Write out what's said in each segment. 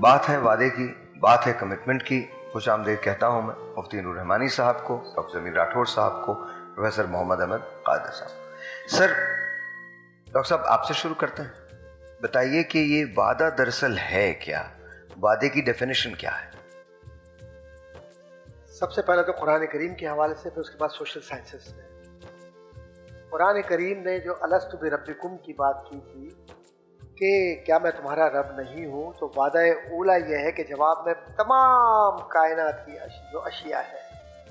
بات ہے وعدے کی، بات ہے کمٹمنٹ کی. خوش آمدید کہتا ہوں میں مفتی نور رحمانی صاحب کو، ڈاکٹر زمین راٹھور صاحب کو، پروفیسر محمد احمد قادر صاحب. سر ڈاکٹر صاحب آپ سے شروع کرتے ہیں. بتائیے کہ یہ وعدہ دراصل ہے کیا؟ وعدے کی ڈیفینیشن کیا ہے؟ سب سے پہلے تو قرآن کریم کے حوالے سے، پھر اس کے بعد سوشل سائنسز میں. قرآن کریم نے جو الست بربکم کی بات کی تھی کہ کیا میں تمہارا رب نہیں ہوں، تو وعدہ اولا یہ ہے کہ جواب میں تمام کائنات کی جو اشیاء ہے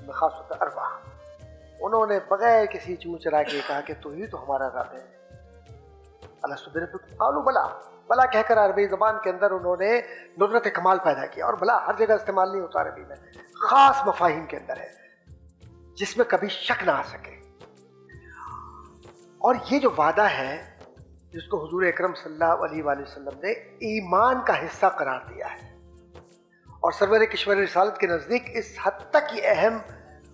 بخاص اربع، انہوں نے بغیر کسی چوں چرا کے کہا کہ تو ہی تو ہمارا رب ہے. الست بربکم قالوا بلا، بلا کہہ کر عربی زبان کے اندر انہوں نے ندرت کمال پیدا کیا. اور بلا ہر جگہ استعمال نہیں ہوتا عربی میں، خاص مفاہیم کے اندر ہے جس میں کبھی شک نہ آ سکے. اور یہ جو وعدہ ہے جس کو حضور اکرم صلی اللہ علیہ وآلہ وسلم نے ایمان کا حصہ قرار دیا ہے، اور سرور کشور رسالت کے نزدیک اس حد تک یہ اہم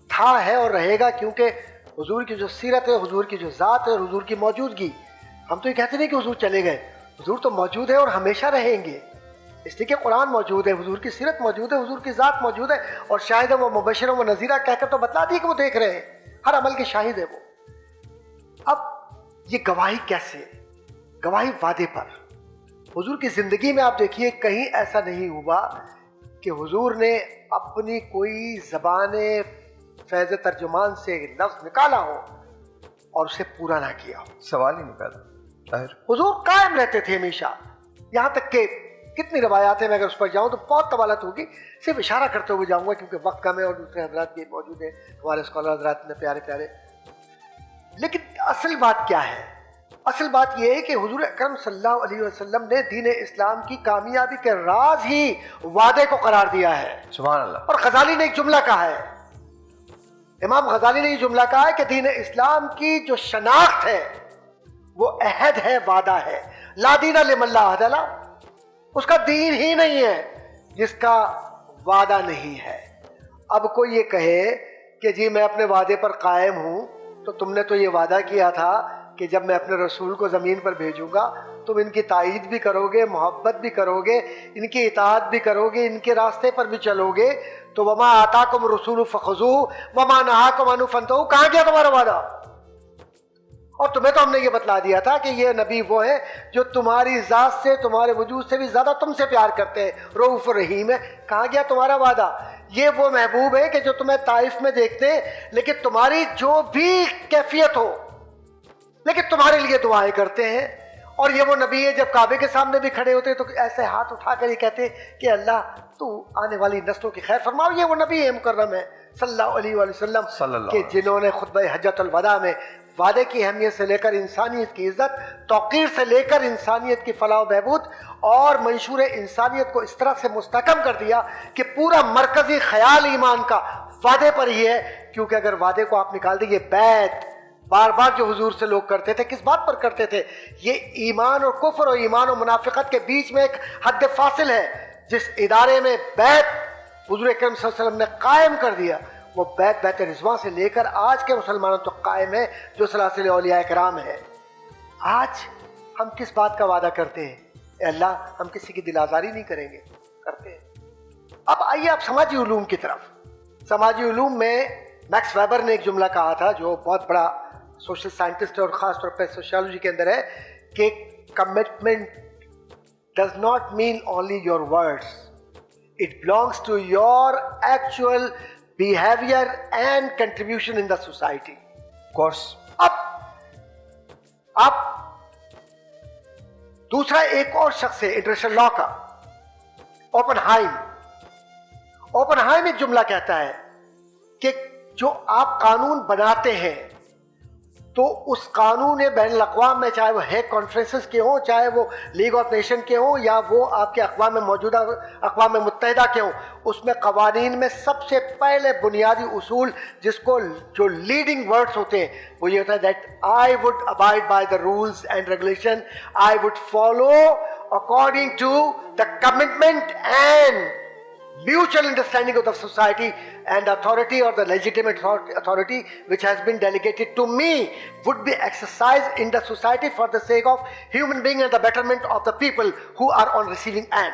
تھا ہے اور رہے گا، کیونکہ حضور کی جو سیرت ہے، حضور کی جو ذات ہے اور حضور کی موجودگی، ہم تو یہ کہتے نہیں کہ حضور چلے گئے، حضور تو موجود ہے اور ہمیشہ رہیں گے. اس لیے کہ قرآن موجود ہے، حضور کی سیرت موجود ہے، حضور کی ذات موجود ہے، اور شاہد و مبشر و نذیرہ کہہ کر تو بتلا دی کہ وہ دیکھ رہے ہیں، ہر عمل کے شاہد ہے وہ. اب یہ گواہی کیسے؟ گواہی وعدے پر. حضور کی زندگی میں آپ دیکھیے کہیں ایسا نہیں ہوا کہ حضور نے اپنی کوئی زبان فیض ترجمان سے لفظ نکالا ہو اور اسے پورا نہ کیا ہو. سوال ہی نہیں پیدا. حضور قائم رہتے تھے ہمیشہ، یہاں تک کہ کتنی روایات ہیں، میں اگر اس پر جاؤں تو بہت طوالت ہوگی، صرف اشارہ کرتے ہوئے جاؤں گا کیونکہ وقت کم ہے اور دوسرے حضرات بھی موجود ہیں، ہمارے اسکالر حضرات نے پیارے پیارے. لیکن اصل بات کیا ہے؟ اصل بات یہ ہے کہ حضور اکرم صلی اللہ علیہ وسلم نے دین اسلام کی کامیابی کے راز ہی وعدے کو قرار دیا ہے. سبحان اللہ. اور غزالی نے ایک جملہ کہا ہے، امام غزالی نے یہ جملہ کہا ہے کہ دین اسلام کی جو شناخت ہے وہ عہد ہے، وعدہ ہے. لا دین لمن لا عہد لہ، اس کا دین ہی نہیں ہے جس کا وعدہ نہیں ہے. اب کوئی یہ کہے کہ جی میں اپنے وعدے پر قائم ہوں، تو تم نے تو یہ وعدہ کیا تھا کہ جب میں اپنے رسول کو زمین پر بھیجوں گا تم ان کی تائید بھی کرو گے، محبت بھی کرو گے، ان کی اطاعت بھی کرو گے، ان کے راستے پر بھی چلو گے. تو وما آتاکم الرسول فخذوہ وما نہاکم عنہ فانتہوا، کہاں گیا تمہارا وعدہ؟ اور تمہیں تو ہم نے یہ بتلا دیا تھا کہ یہ نبی وہ ہے جو تمہاری ذات سے، تمہارے وجود سے بھی زیادہ تم سے پیار کرتے ہیں، رؤوف الرحیم ہے. کہاں گیا تمہارا وعدہ؟ یہ وہ محبوب ہے کہ جو تمہیں طائف میں دیکھتے ہیں لیکن تمہاری جو بھی کیفیت ہو لیکن تمہارے لیے دعائیں کرتے ہیں. اور یہ وہ نبی ہے جب کعبے کے سامنے بھی کھڑے ہوتے تو ایسے ہاتھ اٹھا کر یہ کہتے کہ اللہ تو آنے والی نسلوں کی خیر فرماؤ. یہ وہ نبی ہے مکرم ہے صلی اللہ علیہ وآلہ وسلم کہ جنہوں نے خطبہ حجۃ الوداع میں وعدے کی اہمیت سے لے کر انسانیت کی عزت، توقیر سے لے کر انسانیت کی فلاح و بہبود اور منشور انسانیت کو اس طرح سے مستحکم کر دیا کہ پورا مرکزی خیال ایمان کا وعدے پر ہی ہے. کیونکہ اگر وعدے کو آپ نکال دیں، یہ بیعت بار بار جو حضور سے لوگ کرتے تھے، کس بات پر کرتے تھے؟ یہ ایمان اور کفر اور ایمان اور منافقت کے بیچ میں ایک حد فاصل ہے. جس ادارے میں بیعت حضور اکرم صلی اللہ علیہ وسلم نے قائم کر دیا، وہ بیعت رضوان سے لے کر آج کے مسلمانوں تک قائم ہے، جو سلاسل اولیاء کرام ہے. آج ہم کس بات کا وعدہ کرتے ہیں؟ اے اللہ ہم کسی کی دل آزاری نہیں کریں گے، کرتے ہیں. اب آئیے آپ سماجی علوم کی طرف. سماجی علوم میں میکس ویبر نے ایک جملہ کہا تھا جو بہت بڑا سوشل سائنٹسٹ ہے اور خاص طور پہ سوشیالوجی کے اندر ہے کہ commitment does not mean only your words, it belongs to your actual behavior and contribution in the society. Of course. اب دوسرا ایک اور شخص ہے انٹرنیشنل لا کا، اوپن ہائم ایک جملہ کہتا ہے کہ جو آپ قانون بناتے ہیں تو اس قانون بین الاقوام میں، چاہے وہ ہیگ کانفرنسز کے ہوں، چاہے وہ لیگ آف نیشن کے ہوں، یا وہ آپ کے موجودہ اقوام متحدہ کے ہوں، اس میں قوانین میں سب سے پہلے بنیادی اصول جس کو جو لیڈنگ ورڈز ہوتے ہیں وہ یہ ہوتا ہے that I would abide by the rules and regulation, I would follow according to the commitment and mutual understanding of the society and authority or the legitimate authority which has been delegated to me would be exercised in the society for the sake of human being and the betterment of the people who are on receiving end.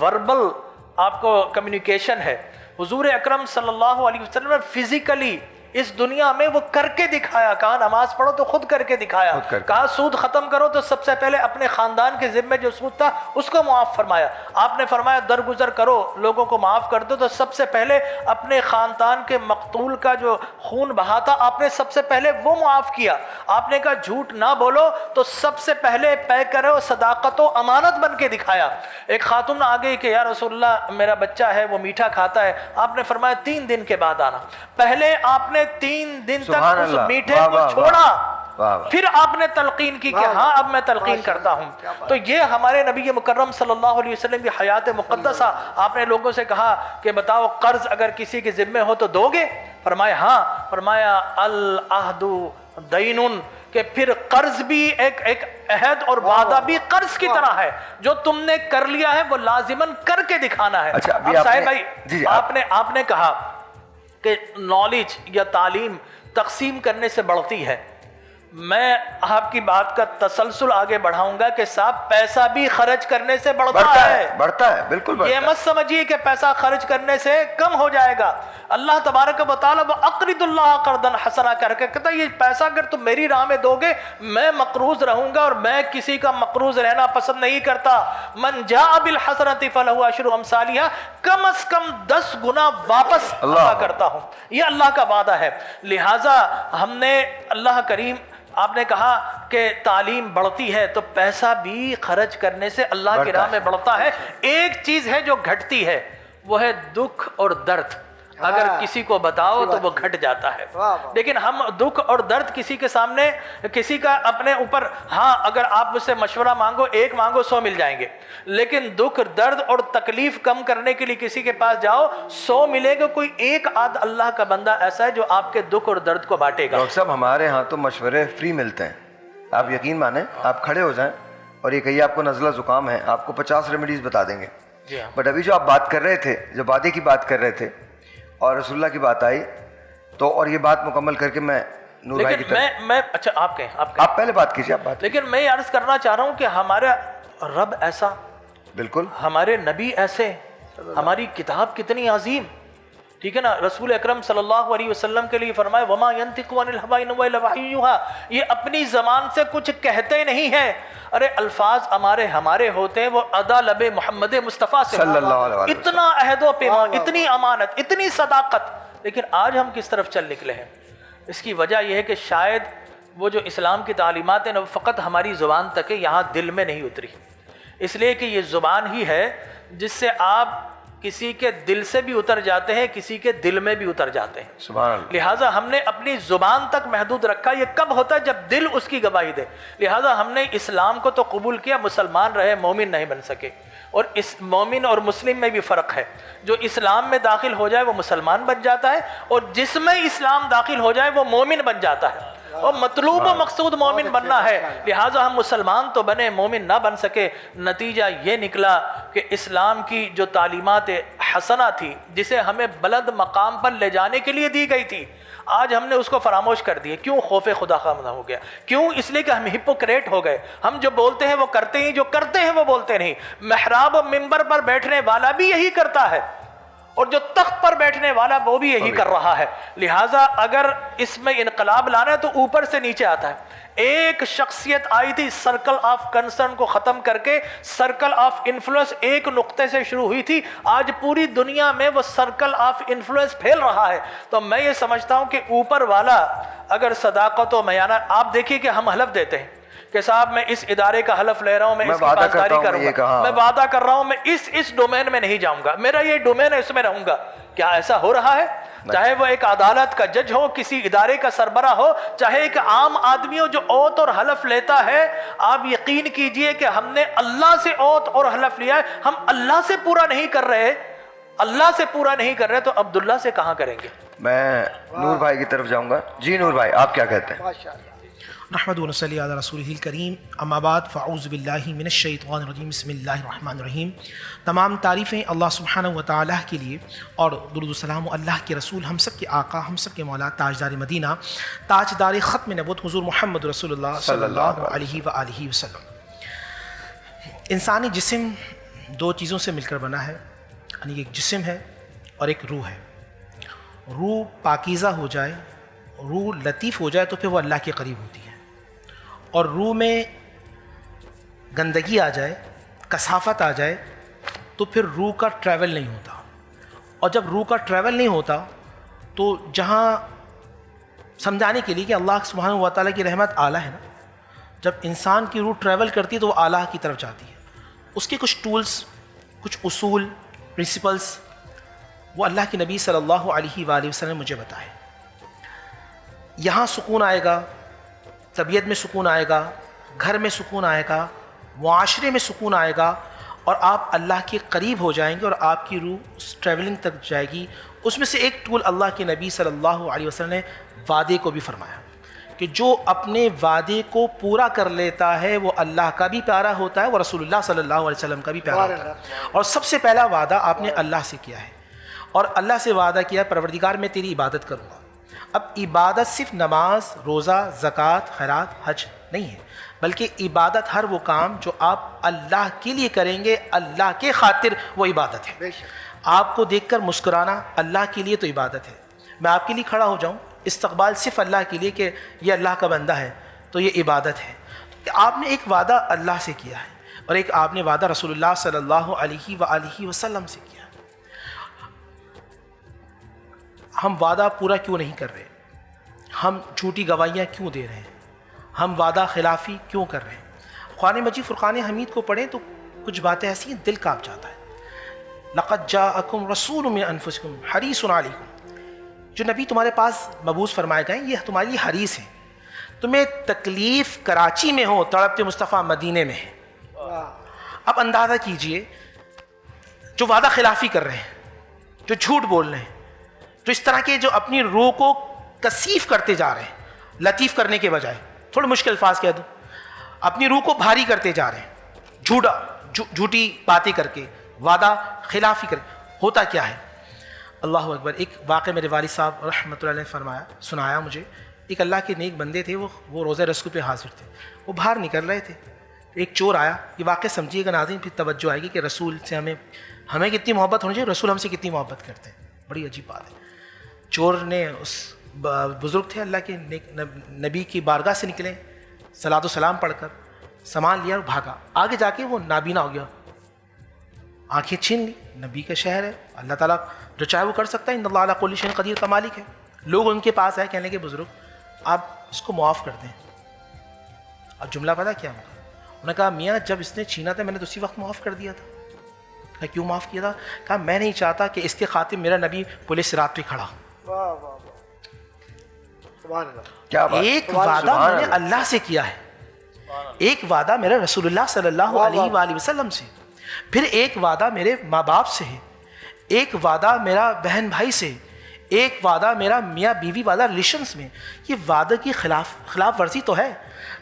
Verbal آپ کو communication ہے، حضور اکرم صلی اللہ علیہ وسلم نے physically اس دنیا میں وہ کر کے دکھایا. کہا نماز پڑھو تو خود کر کے دکھایا. کہا سود ختم کرو تو سب سے پہلے اپنے خاندان کے ذمے جو سود تھا اس کو معاف فرمایا. آپ نے فرمایا درگزر کرو لوگوں کو معاف کر دو، تو سب سے پہلے اپنے خاندان کے مقتول کا جو خون بہا تھا آپ نے سب سے پہلے وہ معاف کیا. آپ نے کہا جھوٹ نہ بولو تو سب سے پہلے پے کرو، صداقت و امانت بن کے دکھایا. ایک خاتون آ گئی کہ یا رسول اللہ میرا بچہ ہے وہ میٹھا کھاتا ہے. آپ نے فرمایا 3 دن کے بعد آنا. پہلے آپ نے 3 دن تک اس میٹھے کو چھوڑا، پھر آپ نے تلقین کی کہ ہاں اب میں تلقین کرتا ہوں. تو یہ ہمارے نبی مکرم صلی اللہ علیہ وسلم کی حیات مقدسہ. آپ نے لوگوں سے کہا کہ بتاؤ قرض اگر کسی کے ذمے ہو تو دو گے؟ فرمایا ہاں. فرمایا العہد دین، کہ پھر قرض بھی ایک عہد اور وعدہ بھی قرض کی طرح ہے، جو تم نے کر لیا ہے وہ لازماً کر کے دکھانا ہے. اب صاحب بھائی آپ نے کہا کہ نالج یا تعلیم تقسیم کرنے سے بڑھتی ہے. میں آپ کی بات کا تسلسل آگے بڑھاؤں گا کہ صاحب پیسہ بھی خرچ کرنے سے بڑھتا ہے، بالکل بڑھتا ہے. یہ مت سمجھیے کہ پیسہ خرچ کرنے سے کم ہو جائے گا. اللہ تبارک و تعالیٰ وَأَقْرِضُ اللَّهَ قَرْضًا حَسَنًا کر کے کہتا ہے یہ پیسہ اگر تم میری راہ میں دو گے میں مقروض رہوں گا، اور میں کسی کا مقروض رہنا پسند نہیں کرتا. مَنْ جَاءَ بِالْحَسَنَةِ فَلَهُ عَشْرُ أَمْثَالِهَا، کم از کم 10 گنا واپس عطا کرتا ہوں. یہ اللہ کا وعدہ ہے. لہٰذا ہم نے اللہ کریم، آپ نے کہا کہ تعلیم بڑھتی ہے تو پیسہ بھی خرچ کرنے سے اللہ کی راہ میں بڑھتا ہے. ایک چیز ہے جو گھٹتی ہے، وہ ہے دکھ اور درد. اگر کسی کو بتاؤ تو وہ گھٹ جاتا ہے. لیکن ہم دکھ اور درد کسی کے سامنے، کسی کا اپنے اوپر، ہاں اگر آپ مجھ سے مشورہ مانگو 1 مانگو 100 مل جائیں گے، لیکن دکھ درد اور تکلیف کم کرنے کے لیے کسی کے پاس جاؤ 100 ملے گا. کوئی ایک آدھ اللہ کا بندہ ایسا ہے جو آپ کے دکھ اور درد کو بانٹے گا. ڈاکٹر صاحب ہمارے ہاں تو مشورے فری ملتے ہیں. آپ یقین مانیں، آپ کھڑے ہو جائیں اور یہ کہیے آپ کو نزلہ زکام ہے، آپ کو 50 ریمیڈیز بتا دیں گے. بٹ ابھی جو آپ بات کر رہے تھے، جو وعدے کی بات کر رہے تھے اور رسول اللہ کی بات آئی تو، اور یہ بات مکمل کر کے میں نور بھائی کی میں اچھا آپ کہیں آپ پہلے بات کیجیے. آپ بات لیکن میں یہ عرض کرنا چاہ رہا ہوں کہ ہمارا رب ایسا، بالکل ہمارے نبی ایسے، ہماری کتاب کتنی عظیم، ٹھیک ہے نا. رسول اکرم صلی اللہ علیہ وسلم کے لیے فرمائے وما ينطق عن الهوى ان هو الا وحی یوحى، یہ اپنی زبان سے کچھ کہتے نہیں ہیں. ارے الفاظ ہمارے ہوتے ہیں، وہ ادا لب محمد مصطفیٰ سے صلی اللہ علیہ وسلم، اتنا عہد و پیمان، اتنی امانت، اتنی صداقت. لیکن آج ہم کس طرف چل نکلے ہیں؟ اس کی وجہ یہ ہے کہ شاید وہ جو اسلام کی تعلیمات ہیں وہ فقط ہماری زبان تک ہے، یہاں دل میں نہیں اتری. اس لیے کہ یہ زبان ہی ہے جس سے آپ کسی کے دل سے بھی اتر جاتے ہیں، کسی کے دل میں بھی اتر جاتے ہیں. سبحان اللہ. لہٰذا ہم نے اپنی زبان تک محدود رکھا. یہ کب ہوتا ہے؟ جب دل اس کی گواہی دے. لہٰذا ہم نے اسلام کو تو قبول کیا، مسلمان رہے، مومن نہیں بن سکے. اور اس مومن اور مسلم میں بھی فرق ہے. جو اسلام میں داخل ہو جائے وہ مسلمان بن جاتا ہے، اور جس میں اسلام داخل ہو جائے وہ مومن بن جاتا ہے. اور مطلوب و مقصود مومن بننا ہے. لہٰذا ہم مسلمان تو بنے، مومن نہ بن سکے. نتیجہ یہ نکلا کہ اسلام کی جو تعلیمات حسنہ تھی، جسے ہمیں بلند مقام پر لے جانے کے لیے دی گئی تھی، آج ہم نے اس کو فراموش کر دیا. کیوں؟ خوف خدا خامدہ ہو گیا. کیوں؟ اس لیے کہ ہم ہپوکریٹ ہو گئے. ہم جو بولتے ہیں وہ کرتے ہیں، جو کرتے ہیں وہ بولتے نہیں. محراب و منبر پر بیٹھنے والا بھی یہی کرتا ہے، اور جو تخت پر بیٹھنے والا وہ بھی یہی کر رہا ہے. لہٰذا اگر اس میں انقلاب لانا ہے تو اوپر سے نیچے آتا ہے. ایک شخصیت آئی تھی سرکل آف کنسرن کو ختم کر کے، سرکل آف انفلوئنس ایک نقطے سے شروع ہوئی تھی، آج پوری دنیا میں وہ سرکل آف انفلوئنس پھیل رہا ہے. تو میں یہ سمجھتا ہوں کہ اوپر والا اگر صداقت و میانت، آپ دیکھیے کہ ہم حلف دیتے ہیں کہ صاحب میں اس ادارے کا حلف لے رہا ہوں، میں اس کی پاسداری کروں گا، میں وعدہ کر رہا ہوں میں اس ڈومین میں نہیں جاؤں گا، میرا یہ ڈومین ہے اس میں رہوں گا. کیا ایسا ہو رہا ہے؟ چاہے وہ ایک عدالت کا جج ہو، کسی ادارے کا سربراہ ہو، چاہے ایک عام آدمی ہو جو اوت اور حلف لیتا ہے، آپ یقین کیجئے کہ ہم نے اللہ سے اوت اور حلف لیا ہے. ہم اللہ سے پورا نہیں کر رہے، اللہ سے پورا نہیں کر رہے تو عبداللہ سے کہاں کریں گے؟ میں نور بھائی کی طرف جاؤں گا. جی نور بھائی آپ کیا کہتے ہیں؟ نحمد و نصلی علی رسولہ الکریم، اما بعد فاعوذ باللہ من الشیطان الرجیم، بسم اللہ الرحمن الرحیم. تمام تعریفیں اللہ سبحانہ و تعالیٰ کے لیے، اور درود و سلام اللہ کے رسول، ہم سب کے آقا، ہم سب کے مولا، تاجدار مدینہ، تاجدار ختم نبوت حضور محمد رسول اللہ صلی اللہ علیہ وآلہ وسلم. انسانی جسم دو چیزوں سے مل کر بنا ہے، یعنی ایک جسم ہے اور ایک روح ہے. روح پاکیزہ ہو جائے، روح لطیف ہو جائے تو پھر وہ اللہ کے قریب ہوتی ہے، اور روح میں گندگی آ جائے، کثافت آ جائے تو پھر روح کا ٹریول نہیں ہوتا. اور جب روح کا ٹریول نہیں ہوتا تو جہاں سمجھانے کے لیے کہ اللہ سبحانہ و تعالیٰ کی رحمت اعلیٰ ہے نا، جب انسان کی روح ٹریول کرتی ہے تو وہ اعلیٰ کی طرف جاتی ہے. اس کے کچھ ٹولز، کچھ اصول، پرنسپلس وہ اللہ کے نبی صلی اللہ علیہ وآلہ وسلم نے مجھے بتائے. یہاں سکون آئے گا، طبیعت میں سکون آئے گا، گھر میں سکون آئے گا، معاشرے میں سکون آئے گا، اور آپ اللہ کے قریب ہو جائیں گے اور آپ کی روح اس ٹریولنگ تک جائے گی. اس میں سے ایک ٹول اللہ کے نبی صلی اللہ علیہ وسلم نے وعدے کو بھی فرمایا کہ جو اپنے وعدے کو پورا کر لیتا ہے وہ اللہ کا بھی پیارا ہوتا ہے، وہ رسول اللہ صلی اللہ علیہ وسلم کا بھی پیارا ہوتا ہے. اور سب سے پہلا وعدہ آپ نے اللہ سے کیا ہے، اور اللہ سے وعدہ کیا ہے پروردگار میں تیری عبادت کروں گا. اب عبادت صرف نماز، روزہ، زکوٰۃ، خیرات، حج نہیں ہے، بلکہ عبادت ہر وہ کام جو آپ اللہ کے لیے کریں گے، اللہ کے خاطر، وہ عبادت ہے. آپ کو دیکھ کر مسکرانا اللہ کے لیے تو عبادت ہے. میں آپ کے لیے کھڑا ہو جاؤں، استقبال صرف اللہ کے لیے کہ یہ اللہ کا بندہ ہے، تو یہ عبادت ہے. آپ نے ایک وعدہ اللہ سے کیا ہے اور ایک آپ نے وعدہ رسول اللہ صلی اللہ علیہ وآلہ وسلم سے کیا. ہم وعدہ پورا کیوں نہیں کر رہے؟ ہم جھوٹی گواہیاں کیوں دے رہے ہیں؟ ہم وعدہ خلافی کیوں کر رہے ہیں؟ قرآن مجید فرقان حمید کو پڑھیں تو کچھ باتیں ایسی ہیں دل کانپ جاتا ہے. لقد جاءکم رسول من انفسکم حریص علیکم، جو نبی تمہارے پاس مبعوث فرمائے گئے یہ تمہارے لیے حریص ہیں. تمہیں تکلیف کراچی میں ہو، تڑپتے مصطفیٰ مدینے میں ہے. اب اندازہ کیجئے جو وعدہ خلافی کر رہے ہیں، جو جھوٹ بول رہے ہیں، جو اس طرح کے جو اپنی روح کو کثیف کرتے جا رہے ہیں، لطیف کرنے کے بجائے، تھوڑے مشکل الفاظ کہہ دوں، اپنی روح کو بھاری کرتے جا رہے ہیں، جھوٹی باتیں کر کے، وعدہ خلافی کر کے. ہوتا کیا ہے؟ اللہ اکبر. ایک واقعہ میرے والد صاحب رحمۃ اللہ علیہ نے سنایا مجھے. ایک اللہ کے نیک بندے تھے، وہ روزہ رسکو پہ حاضر تھے. وہ باہر نکل رہے تھے، ایک چور آیا. یہ واقعہ سمجھیے گا ناظرین، پھر توجہ آئے گی کہ رسول سے ہمیں کتنی محبت ہونی چاہیے، رسول ہم سے کتنی محبت کرتے ہیں. بڑی عجیب بات ہے. چور نے، اس بزرگ تھے اللہ کے نبی کی بارگاہ سے نکلے، صلاۃ و سلام پڑھ کر سامان لیا اور بھاگا. آگے جا کے وہ نابینا ہو گیا، آنکھیں چھین لی. نبی کا شہر ہے، اللہ تعالیٰ جو چاہے وہ کر سکتا ہے. ان اللہ علی کل شیء قدیر کا مالک ہے. لوگ ان کے پاس آئے، کہنے لگے بزرگ آپ اس کو معاف کر دیں. اب جملہ پتہ کیا ہوگا؟ انہوں نے کہا میاں جب اس نے چھینا تھا میں نے تو اسی وقت معاف کر دیا تھا. کہا کیوں معاف کیا تھا؟ کہا میں نہیں چاہتا کہ اس کے خاطر میرا نبی پولیس صراط پہ کھڑا ہو. ایک وعدہ میں نے اللہ سے کیا ہے، ایک وعدہ میرا رسول اللہ صلی اللہ علیہ وآلہ وسلم سے، پھر ایک وعدہ میرے ماں باپ سے ہے، ایک وعدہ میرا بہن بھائی سے، ایک وعدہ میرا میاں بیوی والا ریلیشنز میں. یہ وعدے کی خلاف ورزی تو ہے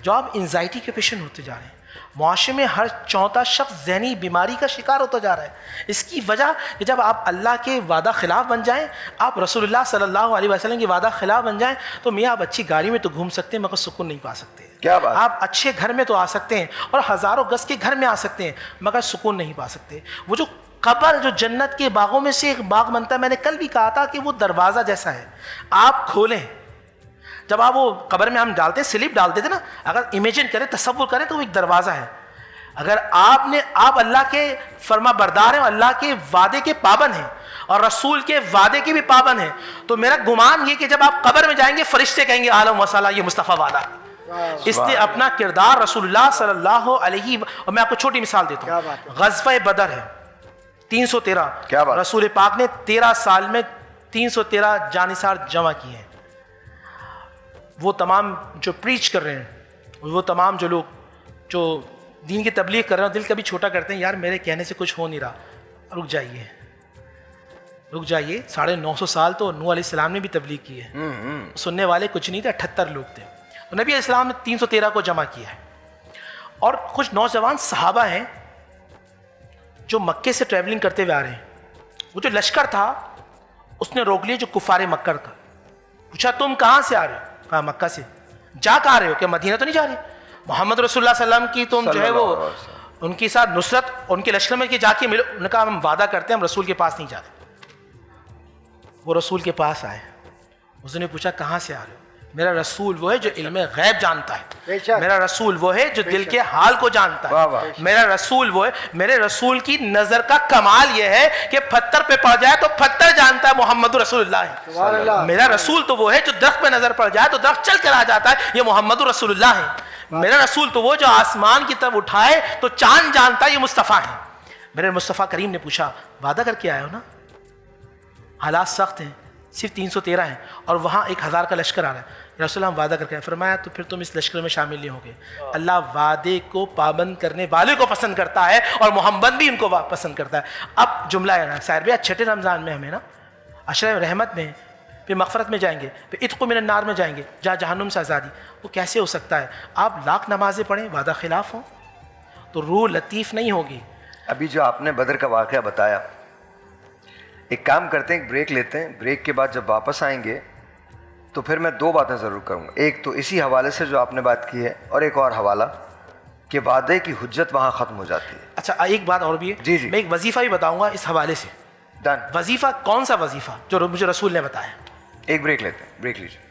جو آپ انزائٹی کے پیشنٹ ہوتے جا رہے ہیں. معاشرے میں ہر چوتھا شخص ذہنی بیماری کا شکار ہوتا جا رہا ہے. اس کی وجہ کہ جب آپ اللہ کے وعدہ خلاف بن جائیں، آپ رسول اللہ صلی اللہ علیہ وسلم کے وعدہ خلاف بن جائیں، تو میاں آپ اچھی گاڑی میں تو گھوم سکتے ہیں مگر سکون نہیں پا سکتے. کیا بات؟ آپ اچھے گھر میں تو آ سکتے ہیں اور ہزاروں گز کے گھر میں آ سکتے ہیں مگر سکون نہیں پا سکتے. وہ جو قبر جو جنت کے باغوں میں سے ایک باغ بنتا ہے، میں نے کل بھی کہا تھا کہ وہ دروازہ جیسا ہے. آپ کھولیں، جب آپ وہ قبر میں ہم ڈالتے ہیں، سلپ ڈالتے تھے نا، اگر امیجن کریں، تصور کریں تو وہ ایک دروازہ ہے. اگر آپ اللہ کے فرما بردار ہیں، اللہ کے وعدے کے پابند ہیں اور رسول کے وعدے کے بھی پابند ہیں، تو میرا گمان یہ کہ جب آپ قبر میں جائیں گے فرشتے کہیں گے عالم وصالہ یہ مصطفیٰ وعدہ. اس نے اپنا کردار رسول اللہ صلی اللہ علیہ، اور میں آپ کو چھوٹی مثال دیتا ہوں. غزوہ بدر ہے 313، رسول پاک نے 13 سال میں 313 جانثار جمع کیے ہیں. وہ تمام جو پریچ کر رہے ہیں، وہ تمام جو لوگ جو دین کی تبلیغ کر رہے ہیں، دل کبھی چھوٹا کرتے ہیں، یار میرے کہنے سے کچھ ہو نہیں رہا. رک جائیے 950 سال تو نوح علیہ السلام نے بھی تبلیغ کی ہے. سننے والے کچھ نہیں تھے، 78 لوگ تھے. تو نبی علیہ السلام نے 313 کو جمع کیا ہے. اور کچھ نوجوان صحابہ ہیں جو مکے سے ٹریولنگ کرتے ہوئے آ رہے ہیں. وہ جو لشکر تھا اس نے روک لیا جو کفار مکہ کا. پوچھا تم کہاں سے آ رہے ہو؟ کہا مکہ سے. جا کہاں رہے ہو؟ کہ مدینہ تو نہیں جا رہے؟ محمد رسول اللہ صلی اللہ علیہ وسلم کی تم جو ہے وہ ان کے ساتھ نصرت، ان کے لشکر میں کہ جا کے ملو. انہوں نے کہا ہم وعدہ کرتے ہیں ہم رسول کے پاس نہیں جاتے. وہ رسول کے پاس آئے. اس نے پوچھا کہاں سے آ رہے ہو؟ میرا رسول وہ ہے جو علم غیب جانتا ہے. میرا رسول وہ ہے جو دل کے حال کو جانتا ہے. میرا رسول وہ ہے. میرے رسول کی نظر کا کمال یہ ہے کہ پتھر پہ پڑ جائے تو پتھر جانتا ہے محمد رسول اللہ ہے. میرا رسول تو وہ ہے جو درخت پہ نظر پڑ جائے تو درخت چل کر آ جاتا ہے یہ محمد رسول اللہ ہے. میرا رسول تو وہ جو آسمان کی طرف اٹھائے تو چاند جانتا ہے یہ مصطفیٰ ہے. میرے مصطفیٰ کریم نے پوچھا وعدہ کر کے آئے ہو نا؟ حالات سخت ہیں، صرف 313 ہیں اور وہاں 1000 کا لشکر آ رہا ہے. رسول اللہ وعدہ کر کے فرمایا تو پھر تم اس لشکر میں شامل نہیں ہوگے. اللہ وعدے کو پابند کرنے والے کو پسند کرتا ہے اور محمد بھی ان کو پسند کرتا ہے. اب جملہ ہے نا سائر بھیا، چھٹے رمضان میں ہمیں نا عشرہ رحمت میں، پھر مغفرت میں جائیں گے، پھر عتق من النار میں جائیں گے جہاں جہنم سے آزادی. وہ کیسے ہو سکتا ہے؟ آپ لاکھ نمازیں پڑھیں وعدہ خلاف ہوں تو روح لطیف نہیں ہوگی. ابھی جو آپ نے بدر کا واقعہ بتایا، ایک کام کرتے ہیں، ایک بریک لیتے ہیں. بریک کے بعد جب واپس آئیں گے تو پھر میں 2 باتیں ضرور کروں گا. ایک تو اسی حوالے سے جو آپ نے بات کی ہے، اور ایک اور حوالہ کہ وعدے کی حجت وہاں ختم ہو جاتی ہے. اچھا ایک بات اور بھی ہے. جی جی میں ایک وظیفہ بھی بتاؤں گا اس حوالے سے. ڈن. وظیفہ کون سا وظیفہ جو مجھے رسول نے بتایا؟ ایک بریک لیتے ہیں، بریک لیجیے.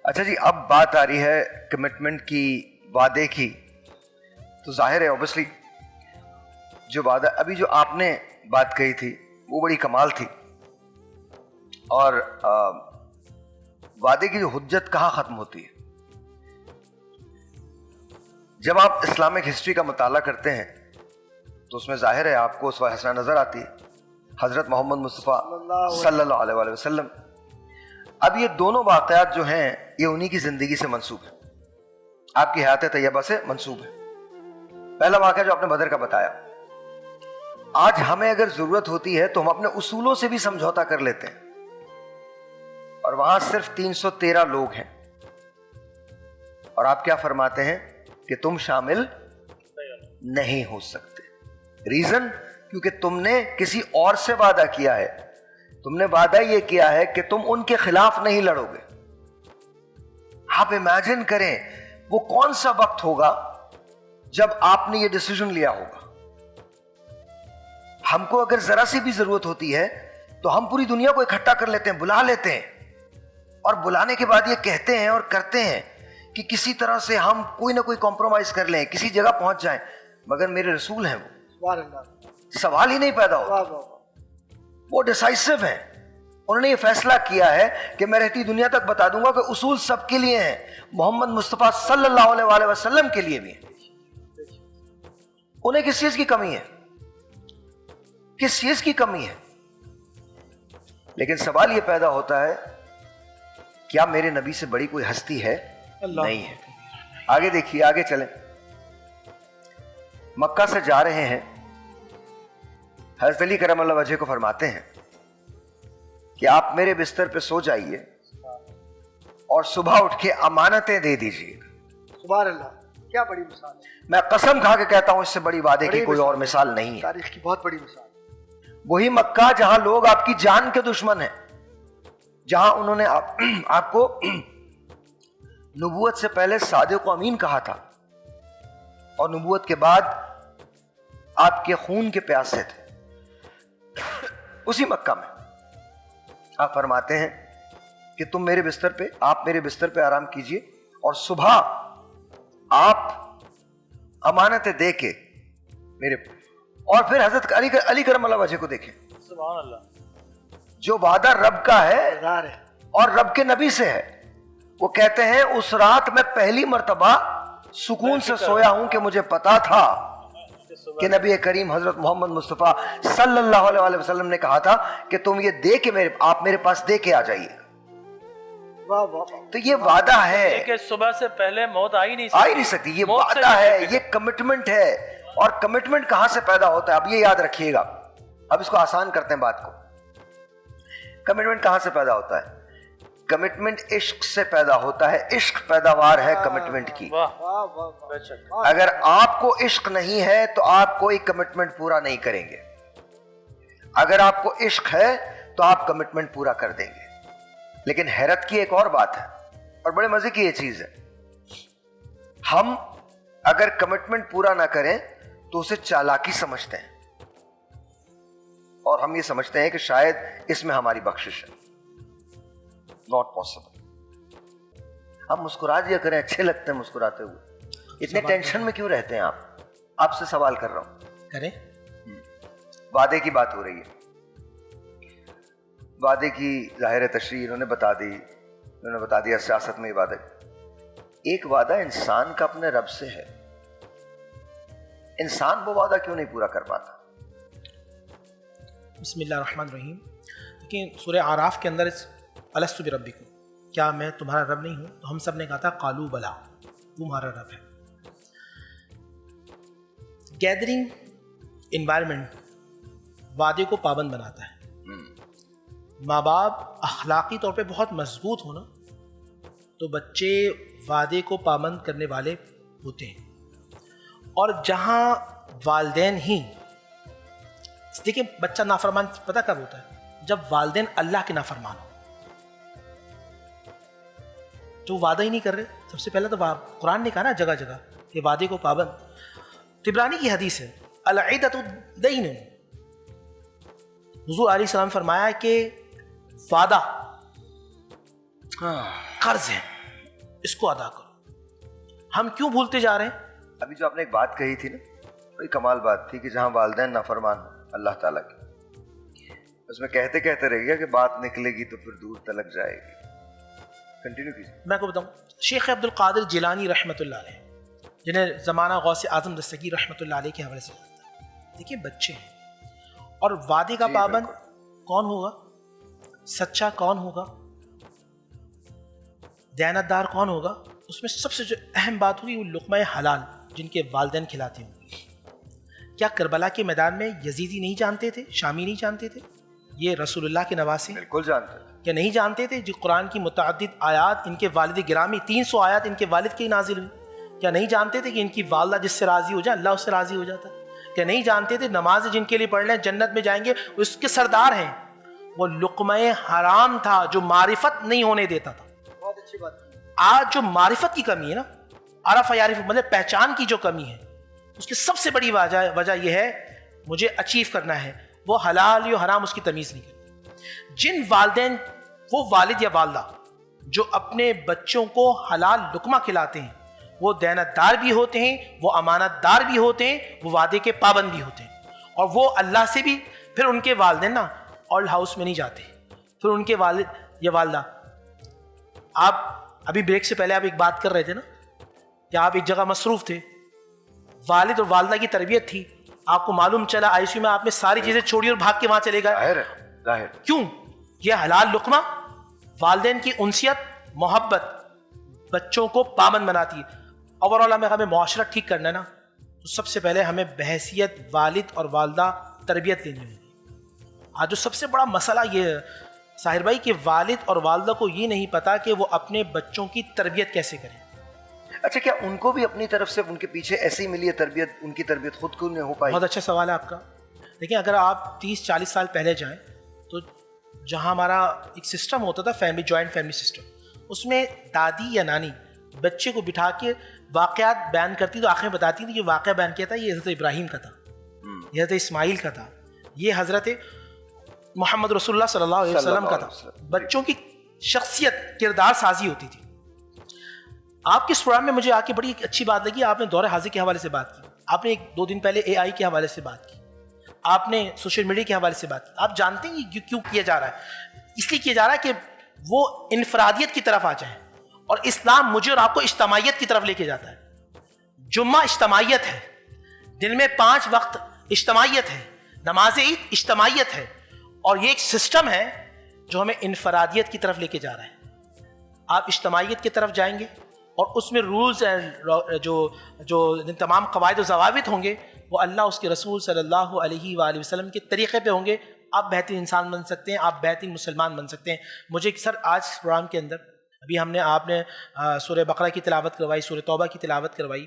اچھا جی، اب بات آ رہی ہے کمٹمنٹ کی، وعدے کی. تو ظاہر ہے اوبیسلی جو وعدہ ابھی جو آپ نے بات کہی تھی وہ بڑی کمال تھی. اور وعدے کی جو حجت کہاں ختم ہوتی ہے؟ جب آپ اسلامک ہسٹری کا مطالعہ کرتے ہیں تو اس میں ظاہر ہے آپ کو اسوہ حسنہ نظر آتی ہے، حضرت محمد مصطفیٰ صلی اللہ علیہ وآلہ وسلم. اب یہ دونوں واقعات جو ہیں یہ انہی کی زندگی سے منسوب ہیں، آپ کی حیات طیبہ سے منسوب ہے. پہلا واقعہ جو آپ نے بدر کا بتایا، آج ہمیں اگر ضرورت ہوتی ہے تو ہم اپنے اصولوں سے بھی سمجھوتا کر لیتے ہیں، اور وہاں صرف 313 لوگ ہیں، اور آپ کیا فرماتے ہیں کہ تم شامل نہیں ہو سکتے. ریزن کیونکہ تم نے کسی اور سے وعدہ کیا ہے. تم نے وعدہ یہ کیا ہے کہ تم ان کے خلاف نہیں لڑو گے. آپ امیجن کریں وہ کون سا وقت ہوگا جب آپ نے یہ ڈیسیژن لیا ہوگا. ہم کو اگر ذرا سی بھی ضرورت ہوتی ہے تو ہم پوری دنیا کو اکٹھا کر لیتے ہیں، بلا لیتے ہیں، اور بلانے کے بعد یہ کہتے ہیں اور کرتے ہیں کہ کسی طرح سے ہم کوئی نہ کوئی کمپرومائز کر لیں، کسی جگہ پہنچ جائیں. مگر میرے رسول ہیں وہ، سوال ہی نہیں پیدا ہوگا. وہ ڈیسائسو ہیں. انہوں نے یہ فیصلہ کیا ہے کہ میں رہتی دنیا تک بتا دوں گا کہ اصول سب کے لیے ہیں، محمد مصطفیٰ صلی اللہ علیہ وآلہ وسلم کے لیے بھی ہیں. انہیں کس چیز کی کمی ہے؟ کس چیز کی کمی ہے؟ لیکن سوال یہ پیدا ہوتا ہے کیا میرے نبی سے بڑی کوئی ہستی ہے؟ نہیں ہے. آگے دیکھیے، آگے چلیں. مکہ سے جا رہے ہیں، حضرت علی کرم اللہ وجہ کو فرماتے ہیں کہ آپ میرے بستر پہ سو جائیے اور صبح اٹھ کے امانتیں دے دیجیے. سبحان اللہ، کیا بڑی مثال ہے. میں قسم کھا کے کہتا ہوں اس سے بڑی وعدے کی کوئی اور مثال نہیں ہے. تاریخ کی بہت بڑی مثال. وہی مکہ جہاں لوگ آپ کی جان کے دشمن ہیں، جہاں انہوں نے آپ کو نبوت سے پہلے صادق و امین کہا تھا اور نبوت کے بعد آپ کے خون کے پیاسے تھے. اسی مکہ میں آپ فرماتے ہیں کہ تم میرے بستر پہ، آپ میرے بستر پہ آرام کیجئے اور صبح آپ امانتیں دے کے میرے، اور پھر حضرت علی کرم اللہ وجہ کو دیکھیں. سبحان اللہ. جو وعدہ رب کا ہے اور رب کے نبی سے ہے، وہ کہتے ہیں اس رات میں پہلی مرتبہ سکون سے سویا ہوں کہ مجھے پتا تھا کہ نبی کریم حضرت محمد مصطفیٰ صلی اللہ علیہ وسلم نے کہا تھا کہ تم یہ دے کے آپ میرے پاس دے کے آ جائیے. تو یہ وعدہ ہے کہ صبح سے پہلے موت آ ہی نہیں سکتی. یہ وعدہ ہے، یہ کمٹمنٹ ہے. اور کمٹمنٹ کہاں سے پیدا ہوتا ہے؟ اب یہ یاد رکھیے گا. اب اس کو آسان کرتے ہیں بات کو. کمٹمنٹ کہاں سے پیدا ہوتا ہے؟ کمٹمنٹ عشق سے پیدا ہوتا ہے، عشق پیداوار ہے کمٹمنٹ کی۔ واہ واہ واہ واہ۔ بے شک۔ اگر آپ کو عشق نہیں ہے تو آپ کوئی کمٹمنٹ پورا نہیں کریں گے، اگر آپ کو عشق ہے تو آپ کمٹمنٹ پورا کر دیں گے۔ لیکن حیرت کی ایک اور بات ہے، اور بڑے مزے کی یہ چیز ہے، ہم اگر کمٹمنٹ پورا نہ کریں تو اسے چالاکی سمجھتے ہیں، اور ہم یہ سمجھتے ہیں کہ شاید اس میں ہماری بخشش ہے۔ Not possible. ہم مسکرا دیا کریں، اچھے لگتے ہیں مسکراتے ہوئے، اتنے ٹینشن میں کیوں رہتے ہیں آپ سے سوال کر رہا ہوں۔ کریں۔ وعدے کی بات ہو رہی ہے، وعدے کی ظاہر تشریح انہوں نے بتا دیا سیاست میں یہ وعدے۔ ایک وعدہ انسان کا اپنے رب سے ہے، انسان وہ وعدہ کیوں نہیں پورا کر پاتا؟ بسم اللہ الرحمن الرحیم۔ دیکھیں سورہ اعراف کے اندر الست بربکم، کیا میں تمہارا رب نہیں ہوں؟ تو ہم سب نے کہا تھا قالوا بلا، تمہارا رب ہے۔ گیدرنگ انوائرمنٹ وعدے کو پابند بناتا ہے۔ ماں باپ اخلاقی طور پہ بہت مضبوط ہونا تو بچے وعدے کو پابند کرنے والے ہوتے ہیں، اور جہاں والدین ہی، دیکھیں بچہ نافرمان پتہ کب ہوتا ہے؟ جب والدین اللہ کے نافرمان ہو، جو وعدہ ہی نہیں کر رہے۔ سب سے پہلے تو قرآن نے کہا نا جگہ جگہ کہ وعدے کو پابند۔ طبرانی کی حدیث ہے العیدۃ دین، حضور علیہ السلام فرمایا کہ وعدہ قرض ہے، اس کو ادا کرو۔ ہم کیوں بھولتے جا رہے ہیں؟ ابھی جو آپ نے ایک بات کہی تھی نا، بڑی کمال بات تھی کہ جہاں والدین نافرمان ہوں اللہ تعالیٰ کی، اس میں کہتے کہتے رہ گیا کہ بات نکلے گی تو پھر دور تلک جائے گی۔ کنٹینیو کیجیے۔ میں کو بتاؤں، شیخ عبد القادر جیلانی رحمۃ اللہ علیہ، جنہیں زمانہ غوث اعظم دستگیر رحمۃ اللہ علیہ کے حوالے سے جانتا ہے، دیکھیے بچے ہیں، اور وعدے کا پابند کون ہوگا؟ سچا کون ہوگا؟ دیانتدار کون ہوگا؟ اس میں سب سے جو اہم بات ہوگی وہ لقمہ حلال جن کے والدین کھلاتے ہوں۔ کیا کربلا کے میدان میں یزیدی نہیں جانتے تھے، شامی نہیں جانتے تھے یہ رسول اللہ کے نواسے؟ بالکل جانتے ہیں۔ کیا نہیں جانتے تھے جو قرآن کی متعدد آیات ان کے والد گرامی 300 آیات ان کے والد کی نازل ہوئی؟ کیا نہیں جانتے تھے کہ ان کی والدہ جس سے راضی ہو جائے اللہ اس سے راضی ہو جاتا ہے؟ کیا نہیں جانتے تھے نماز جن کے لیے پڑھ لیں جنت میں جائیں گے، اس کے سردار ہیں؟ وہ لقمہ حرام تھا جو معرفت نہیں ہونے دیتا تھا۔ بہت اچھی بات۔ آج جو معرفت کی کمی ہے نا، عرف یعرف مطلب پہچان کی جو کمی ہے، اس کی سب سے بڑی وجہ یہ ہے مجھے اچیو کرنا ہے، وہ حلال یا حرام اس کی تمیز نہیں کرتی۔ جن والدین، وہ والد یا والدہ جو اپنے بچوں کو حلال لقمہ کھلاتے ہیں، وہ دیانتدار بھی ہوتے ہیں، وہ امانت دار بھی ہوتے ہیں، وہ وعدے کے پابند بھی ہوتے ہیں، اور وہ اللہ سے بھی۔ پھر ان کے والدین نا اولڈ ہاؤس میں نہیں جاتے، پھر ان کے والد یا والدہ، آپ ابھی بریک سے پہلے آپ ایک بات کر رہے تھے نا کہ آپ ایک جگہ مصروف تھے، والد اور والدہ کی تربیت تھی، آپ کو معلوم چلا آئی سی یو میں آپ نے ساری چیزیں چھوڑی اور بھاگ کے وہاں چلے گئے۔ ظاہر کیوں؟ یہ حلال لقمہ والدین کی انسیت، محبت بچوں کو پابند بناتی ہے۔ اوورآل ہمیں معاشرہ ٹھیک کرنا ہے نا، تو سب سے پہلے ہمیں بحیثیت والد اور والدہ تربیت لینی ہوگی۔ آج جو سب سے بڑا مسئلہ یہ ہے ساحر بھائی کہ والد اور والدہ کو یہ نہیں پتا کہ وہ اپنے بچوں کی تربیت کیسے کریں۔ اچھا، کیا ان کو بھی اپنی طرف سے ان کے پیچھے ایسی ملی ہے تربیت، ان کی تربیت خود کو نہیں ہو پائی؟ بہت اچھا سوال ہے آپ کا۔ دیکھیں اگر آپ 30-40 سال پہلے جائیں تو جہاں ہمارا ایک سسٹم ہوتا تھا فیملی، جوائنٹ فیملی سسٹم، اس میں دادی یا نانی بچے کو بٹھا کے واقعات بیان کرتی تو آخریں بتاتی تھی کہ واقعہ بیان کیا تھا، یہ حضرت ابراہیم کا تھا، یہ حضرت اسماعیل کا تھا، یہ حضرت محمد رسول اللہ صلی اللہ علیہ وسلم کا تھا۔ بچوں کی شخصیت، کردار سازی ہوتی تھی۔ آپ کے اس پروگرام میں مجھے آ کے بڑی ایک اچھی بات لگی، آپ نے دور حاضر کے حوالے سے بات کی، آپ نے 1-2 دن پہلے اے آئی کے حوالے سے بات کی، آپ نے سوشل میڈیا کے حوالے سے بات کی۔ آپ جانتے ہیں یہ کیوں کیا جا رہا ہے؟ اس لیے کیا جا رہا ہے کہ وہ انفرادیت کی طرف آ جائیں، اور اسلام مجھے اور آپ کو اجتماعیت کی طرف لے کے جاتا ہے۔ جمعہ اجتماعیت ہے، دن میں 5 وقت اجتماعیت ہے، نماز عید اجتماعیت ہے، اور یہ ایک سسٹم ہے جو ہمیں انفرادیت کی طرف لے کے جا رہا ہے۔ آپ اجتماعیت کی طرف جائیں گے اور اس میں رولز جو تمام قواعد و ضوابط ہوں گے وہ اللہ اس کے رسول صلی اللہ علیہ وآلہ وسلم کے طریقے پہ ہوں گے، آپ بہترین انسان بن سکتے ہیں, آپ بہترین مسلمان بن سکتے ہیں. مجھے سر آج پروگرام کے اندر ابھی آپ نے سورہ بقرہ کی تلاوت کروائی, سورہ توبہ کی تلاوت کروائی.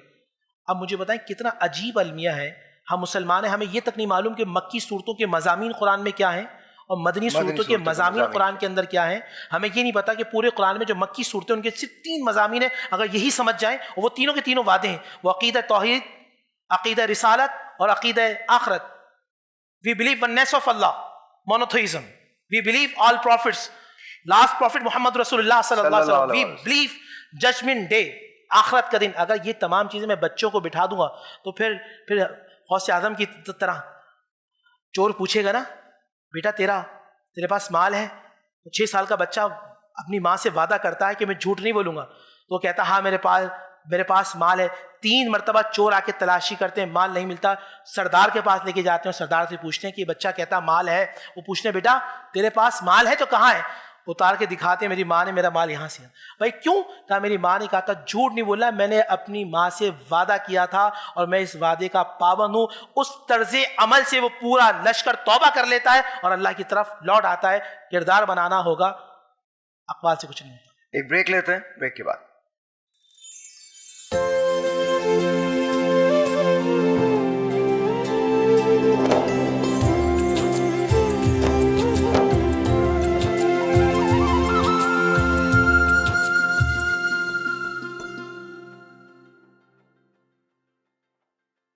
اب مجھے بتائیں کتنا عجیب المیہ ہے. ہم مسلمان ہیں, ہمیں یہ تک نہیں معلوم کہ مکی صورتوں کے مضامین قرآن میں کیا ہیں اور مدنی صورتوں کے مضامین قرآن کے اندر کیا ہیں. ہمیں یہ نہیں پتا کہ پورے قرآن میں جو مکی صورتیں ان کے صرف 3 مضامین ہیں. اگر یہی سمجھ جائیں, وہ تینوں کے تینوں وعدے ہیں, وہ عقیدہ توحید, عقیدہ رسالت اور عقیدہ آخرت. We believe oneness of Allah, monotheism. We believe all prophets, last prophet محمد رسول اللہ صلی اللہ علیہ وسلم. We believe judgment day, آخرت کا دن. اگر یہ تمام چیزیں میں بچوں کو بٹھا دوں گا تو پھر غوث اعظم کی طرح چور پوچھے گا نا, بیٹا تیرے پاس مال ہے؟ 6 سال کا بچہ اپنی ماں سے وعدہ کرتا ہے کہ میں جھوٹ نہیں بولوں گا, تو وہ کہتا ہاں میرے پاس مال ہے. 3 مرتبہ چور آ کے تلاشی کرتے ہیں, مال نہیں ملتا. سردار کے پاس لے کے جاتے ہیں, سردار سے پوچھتے ہیں کہ بچہ کہتا مال ہے. وہ پوچھتے ہیں بیٹا تیرے پاس مال ہے تو کہاں ہے؟ اتار کے دکھاتے ہیں, میری ماں نے میرا مال یہاں سے. بھائی کیوں؟ کہا میری ماں نے کہا تھا جھوٹ نہیں بولنا, میں نے اپنی ماں سے وعدہ کیا تھا اور میں اس وعدے کا پابند ہوں. اس طرز عمل سے وہ پورا لشکر توبہ کر لیتا ہے اور اللہ کی طرف لوٹ آتا ہے. کردار بنانا ہوگا, اقوال سے کچھ نہیں ہوتا. ایک بریک لیتے ہیں, بریک کے بعد